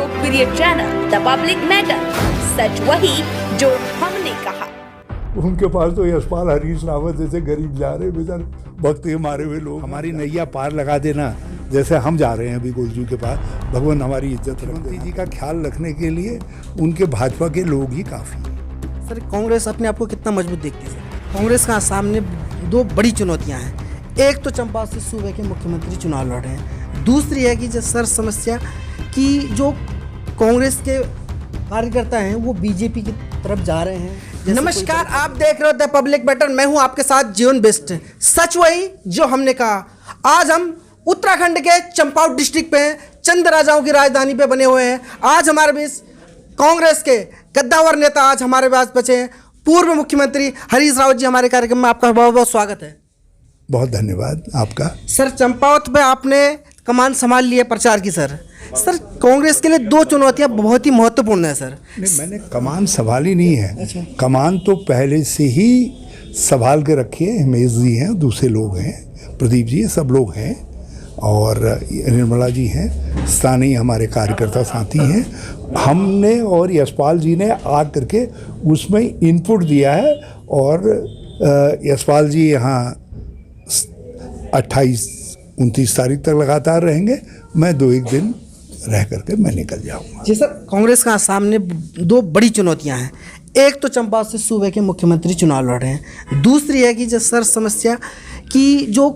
लोकप्रिय channel the public matter, सच वही जो हमने कहा। उनके पास तो यशपाल हरीश रावत जैसे गरीब जा रहे बेचारे भक्त के मारे हुए लोग। हमारी नैया पार लगा देना, जैसे हम जा रहे हैं अभी गोलजू के पास, भगवान हमारी इज्जत रख। मोदी जी का ख्याल रखने के लिए उनके भाजपा के लोग ही काफ़ी हैं। सर, कांग्रेस अपने आप को कितना मजबूत देखती है सर? कांग्रेस का सामने दो बड़ी चुनौतियां हैं। एक तो चंपावत से सूबे के मुख्यमंत्री चुनाव लड़ रहे हैं, दूसरी है कि जो सर समस्या कि जो कांग्रेस के कार्यकर्ता हैं वो बीजेपी की तरफ जा रहे हैं। नमस्कार, आप देख रहे हो द पब्लिक मैटर, मैं हूं आपके साथ जीवन बेस्ट। सच वही जो हमने कहा। आज हम उत्तराखंड के चंपावत डिस्ट्रिक्ट पे चंद राजाओं की राजधानी पे बने हुए हैं। आज हमारे बीच कांग्रेस के कद्दावर नेता आज हमारे पास बचे हैं, पूर्व मुख्यमंत्री हरीश रावत जी। हमारे कार्यक्रम में आपका बहुत बहुत स्वागत है। बहुत धन्यवाद आपका। सर, चंपावत में आपने कमान संभाल ली है प्रचार की। सर, कांग्रेस के लिए दो चुनौतियां बहुत ही महत्वपूर्ण है सर। नहीं, मैंने कमान संभाली नहीं है। कमान तो पहले से ही संभाल के रखी है। हिमेश जी हैं, दूसरे लोग हैं, प्रदीप जी, सब लोग हैं, और निर्मला जी हैं, स्थानीय हमारे कार्यकर्ता साथी हैं। हमने और यशपाल जी ने आ करके उसमें इनपुट दिया है, और यशपाल जी यहाँ 28-29 तारीख तक लगातार रहेंगे। मैं 2-1 दिन रह करके मैं निकल जाऊंगा। जी सर, कांग्रेस का सामने दो बड़ी चुनौतियां हैं। एक तो चंपावत से सूबे के मुख्यमंत्री चुनाव लड़ रहे हैं, दूसरी है कि जो सर समस्या कि जो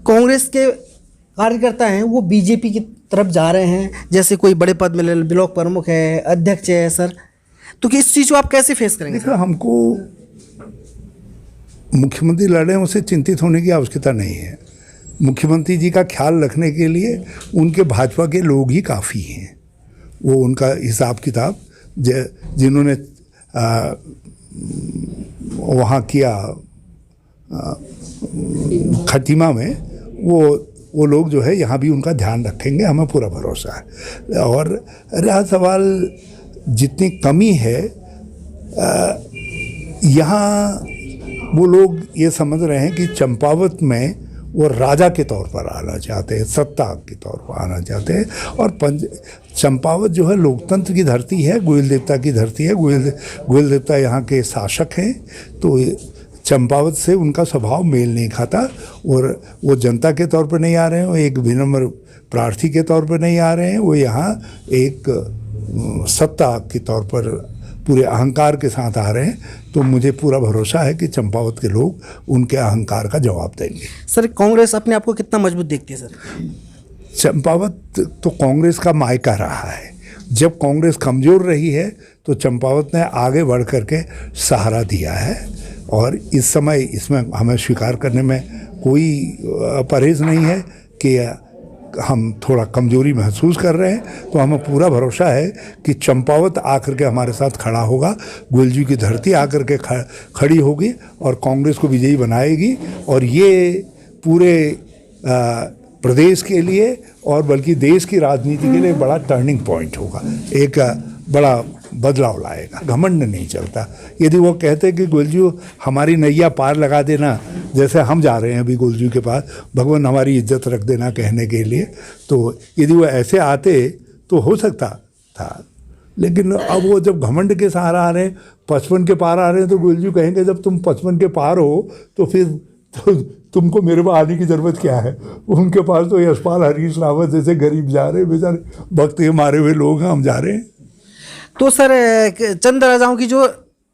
कांग्रेस के कार्यकर्ता हैं वो बीजेपी की तरफ जा रहे हैं, जैसे कोई बड़े पद में ब्लॉक प्रमुख है, अध्यक्ष है सर। तो कि इस चीज़ को आप कैसे फेस करेंगे? देखो, हमको मुख्यमंत्री लड़ रहे हैं उससे चिंतित होने की आवश्यकता नहीं है। मुख्यमंत्री जी का ख्याल रखने के लिए उनके भाजपा के लोग ही काफ़ी हैं। वो उनका हिसाब किताब जिन्होंने वहाँ किया खटीमा में, वो लोग जो है यहाँ भी उनका ध्यान रखेंगे, हमें पूरा भरोसा है। और रहा सवाल जितनी कमी है, यहाँ वो लोग ये समझ रहे हैं कि चंपावत में वो राजा के तौर पर आना चाहते हैं, सत्ता के तौर पर आना चाहते हैं। और चंपावत जो है लोकतंत्र की धरती है, गोयल देवता की धरती है। गोयल देवता यहाँ के शासक हैं, तो चंपावत से उनका स्वभाव मेल नहीं खाता। और वो जनता के तौर पर नहीं आ रहे हैं, वो एक विनम्र प्रार्थी के तौर पर नहीं आ रहे हैं, वो यहाँ एक सत्ता के तौर पर पूरे अहंकार के साथ आ रहे हैं। तो मुझे पूरा भरोसा है कि चंपावत के लोग उनके अहंकार का जवाब देंगे। सर, कांग्रेस अपने आप को कितना मजबूत देखती है सर? चंपावत तो कांग्रेस का मायका रहा है। जब कांग्रेस कमज़ोर रही है तो चंपावत ने आगे बढ़ करके सहारा दिया है, और इस समय इसमें हमें स्वीकार करने में कोई परहेज़ नहीं है कि हम थोड़ा कमजोरी महसूस कर रहे हैं। तो हमें पूरा भरोसा है कि चंपावत आकर के हमारे साथ खड़ा होगा, गोलजू की धरती आकर के खड़ी होगी और कांग्रेस को विजयी बनाएगी। और ये पूरे प्रदेश के लिए और बल्कि देश की राजनीति के लिए बड़ा टर्निंग पॉइंट होगा, एक बड़ा बदलाव लाएगा। घमंड नहीं चलता। यदि वो कहते कि गोलजू हमारी नैया पार लगा देना, जैसे हम जा रहे हैं अभी गोलजू के पास, भगवान हमारी इज्जत रख देना कहने के लिए, तो यदि वो ऐसे आते तो हो सकता था। लेकिन अब वो जब घमंड के सहारा आ रहे हैं, 55 के पार आ रहे हैं, तो गोलजू कहेंगे जब तुम 55 के पार हो तो फिर तुमको मेरे पास आने की ज़रूरत क्या है। उनके पास तो यशपाल हरीश रावत जैसे गरीब जा रहे, बेचारे भक्त के मारे हुए लोग हैं, हम जा रहे हैं। तो सर, चंद राजाओं की जो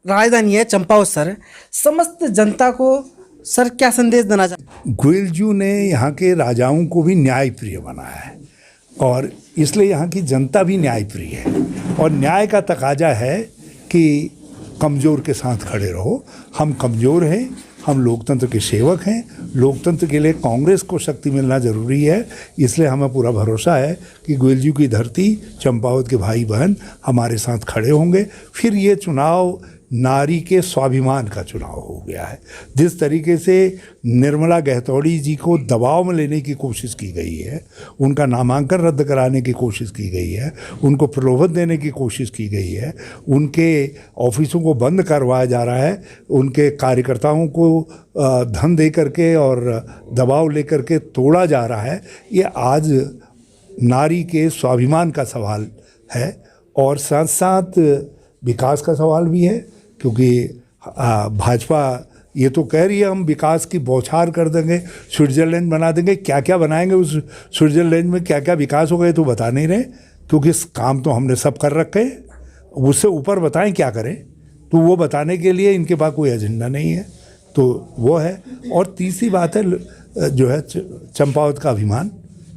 राजधानी है चंपावत, सर समस्त जनता को सर क्या संदेश देना चाहते? गोयलजू ने यहाँ के राजाओं को भी न्याय प्रिय बनाया है, और इसलिए यहाँ की जनता भी न्याय प्रिय है। और न्याय का तकाजा है कि कमज़ोर के साथ खड़े रहो। हम कमज़ोर हैं, हम लोकतंत्र के सेवक हैं। लोकतंत्र के लिए कांग्रेस को शक्ति मिलना ज़रूरी है। इसलिए हमें पूरा भरोसा है कि गोयलजू की धरती, चंपावत के भाई बहन हमारे साथ खड़े होंगे। फिर ये चुनाव नारी के स्वाभिमान का चुनाव हो गया है। जिस तरीके से निर्मला गहतौड़ी जी को दबाव में लेने की कोशिश की गई है, उनका नामांकन रद्द कराने की कोशिश की गई है, उनको प्रलोभन देने की कोशिश की गई है, उनके ऑफिसों को बंद करवाया जा रहा है, उनके कार्यकर्ताओं को धन दे करके और दबाव लेकर के तोड़ा जा रहा है, ये आज नारी के स्वाभिमान का सवाल है, और साथ साथ विकास का सवाल भी है, क्योंकि भाजपा ये तो कह रही है हम विकास की बौछार कर देंगे, स्विट्जरलैंड बना देंगे। क्या क्या बनाएंगे उस स्विट्जरलैंड में, क्या क्या विकास हो गए तो बता नहीं रहे, क्योंकि इस काम तो हमने सब कर रखे हैं। उससे ऊपर बताएं क्या करें, तो वो बताने के लिए इनके पास कोई एजेंडा नहीं है, तो वो है। और तीसरी बात है जो है चंपावत का अभिमान।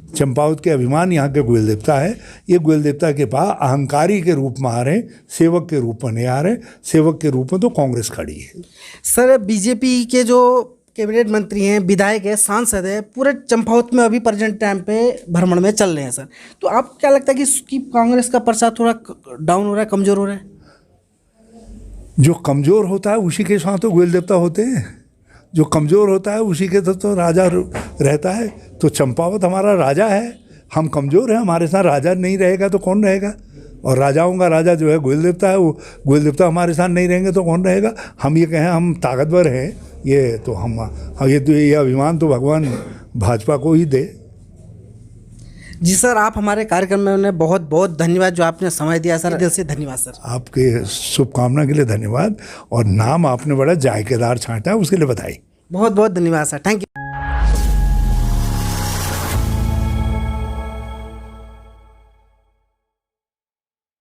चंपावत के अभिमान यहाँ के गोयल देवता है। ये गोयल देवता के पास अहंकारी के रूप में आ रहे, सेवक के रूप में नहीं आ रहे। सेवक के रूप में तो कांग्रेस खड़ी है। सर, बीजेपी के जो कैबिनेट मंत्री हैं, विधायक हैं, सांसद हैं, पूरे चंपावत में अभी प्रेजेंट टाइम पे भ्रमण में चल रहे हैं सर। तो आप क्या लगता है कि कांग्रेस का प्रचार थोड़ा डाउन हो रहा है, कमज़ोर हो रहा है? जो कमज़ोर होता है उसी के साथ तो गोयल देवता होते हैं। जो कमज़ोर होता है उसी के तो राजा रहता है। तो चंपावत हमारा राजा है, हम कमज़ोर हैं, हमारे साथ राजा नहीं रहेगा तो कौन रहेगा? और राजाओं का राजा जो है गोयल देवता है, वो गोयल देवता हमारे साथ नहीं रहेंगे तो कौन रहेगा? हम ये कहें हम ताकतवर हैं, ये तो हम ये अभिमान तो भगवान भाजपा को ही दे। जी सर, आप हमारे कार्यक्रम में बहुत बहुत धन्यवाद, जो आपने समय दिया सर, दिल से धन्यवाद सर। आपके शुभकामना के लिए धन्यवाद, और नाम आपने बड़ा जायकेदार छांटा है, उसके लिए बधाई। बहुत बहुत धन्यवाद सर, थैंक यू।